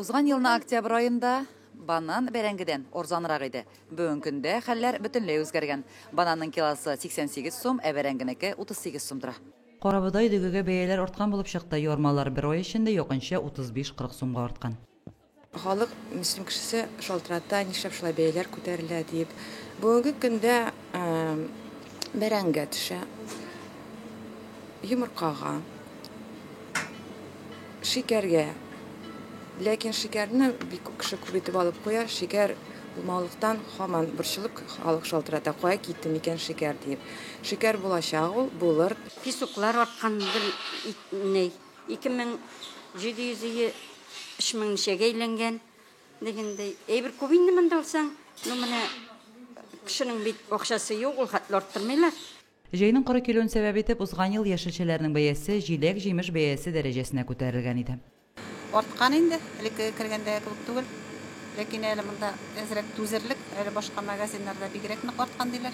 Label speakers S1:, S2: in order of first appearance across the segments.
S1: Узган елны октябрь айында банан бәрәңгедән орзанрак иде. Бүген көндә хәлләр бөтенләй үзгәргән. Бананның килосы 88 сум, ә бәрәңгенеке 38 сум тора. Карабудай дөгегә бәяләр арткан булып чыкты. Ярмалар бер ай эчендә якынча 35-40 сумга арткан.
S2: Халык мөслим кешесе шалтырата, нишләп шулай бәяләр күтәрелә дип. Бүгенге көндә бәрәңге төшә, йомыркага, шикәргә. Ләкин шикәрне бик кеше күп итеп алып куя, шикәр булмаулыктан һаман борчылып халык шалтырата, кая китте микән шикәр дип. Шикәр булачак ул, булыр.
S3: Песоклар арткан 2700 3000 ничәгә әйләнгән дигәндәй. Әйбер күп инде монда алсаң, менә кешенең бит акчасы юк, ул хәтле арттырмыйлар.
S1: Җәйнең 40 килоын сәбәп итеп узган ел яшелчәләрнең бәясе җиләк-җимеш бәясе дәрәҗәсенә күтәрелгән иде.
S4: Арткан инде, элекке кергәндә кебек түгел. Ләкин әле монда әзрәк түзерлек, әле башка магазиннарда бигрәк нык арткан диләр.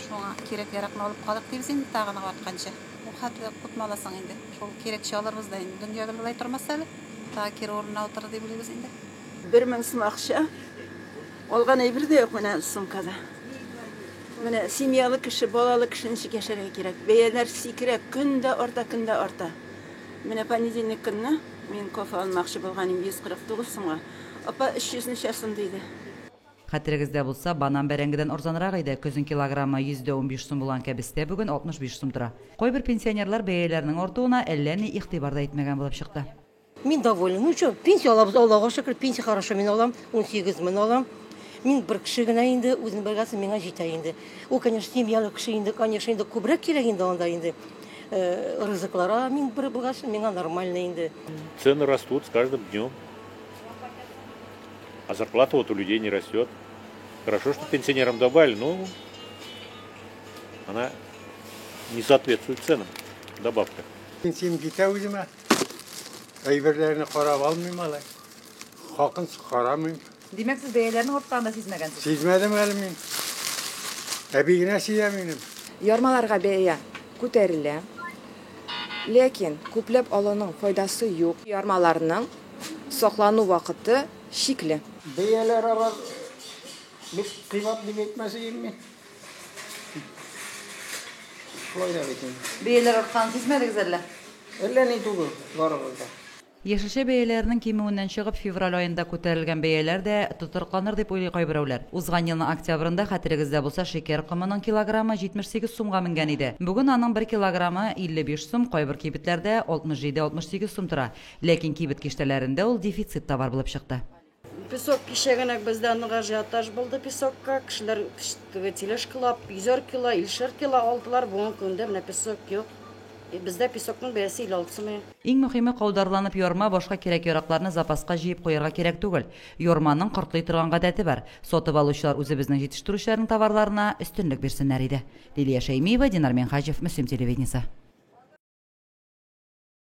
S4: Шуңа кирәк яракны алып калык дибез инде тагын артканча. Ул хәтле кутмаласың инде. Шул кирәкче алырбыз да инде. Дөньяда булай тормас әле. Та кире урынына утыр дип уйлыйбыз инде.
S5: 1000 сум акча. Алган әйбер дә юк менә сумкада. Менә семьялы кеше, балалы кеше ничек яшәргә кирәк. Бәяләр сикерә, көндә арта. Менә понедельник көнне мен кофе алмакчы булганым 149 сумга. Апа 300 ничә сум диде.
S1: Хәтерегездә булса, банан бәрәңгедән арзанрак иде. Көзен килограммы 115 сум булган кәбестә бүген 65 сум тора. Кайбер пенсионерлар бәяләрнең артуына әллә ни игътибарда итмәгән булып чыкты.
S6: Мин доволен. Ну что, пенсия алабыз, Аллага шөкер, пенсия хорошо мин алам, 18 мең алам. Мин бер кеше генә инде, үзенең бергәсе миңа җитә инде. Ул, конечно, семьялы кеше инде, конечно, инде күбрәк кирәк инде анда инде. Рызыклара мин бер булгач, миңа нормально инде.
S7: Цены растут с каждым днем, а зарплата вот у людей не растет. Хорошо, что пенсионерам добавили, но она не соответствует ценам, добавка.
S8: Пенсиям китә үземә. Әйберләрне карап алмыйм алай. Хакын карамыйм.
S1: Димәк, сез бәяләрнең артканын сизмәгәнсез.
S8: Сизмәдем әле мин. Әбигенә сизәм.
S2: Ярмаларга бәя күтәрелә. Ләкин күпләп алуның файдасы юк. Ярмаларның саклану вакыты шикле.
S9: Бәяләр алар бик кыйммәт дип әйтмәсәм мин. Шулай да бит.
S1: Бәяләр артканын сизмәдегез әллә?
S9: Әллә ни түгел, барыбыз да.
S1: Яшелчә бәяләренең кимүеннән чыгып, февраль аенда күтәрелгән бәяләр дә тутыркланыр дип уйлый кайберәүләр. Узган елның октябрендә хәтерегездә булса, шикәр комының килограммы 78 сумга менгән иде. Бүген аның 1 килограммы 55 сум, кайбер кибетләрдә 67-68 сум тора. Ләкин кибет киштәләрендә ул дефицит товар булып чыкты.
S6: Песок кишәгенә бездә ажиотаж булды песокка. Кешеләр тележкалап 100 кило, 50 кило алдылар. Бүген көндә менә песок юк. Бездә песокның бәясе 56 сум.
S1: Иң мөһиме каударланып ярма, башка кирәк-яракларны запаска җыеп куярга кирәк түгел. Ярманың кортлый торган гадәте бар. Сатып алучылар үзебезнең җитештерүчеләрнең товарларына өстенлек бирсеннәр иде. Лилия Шәймиева, Динар Менхаҗев, Мөслим телевидениесе.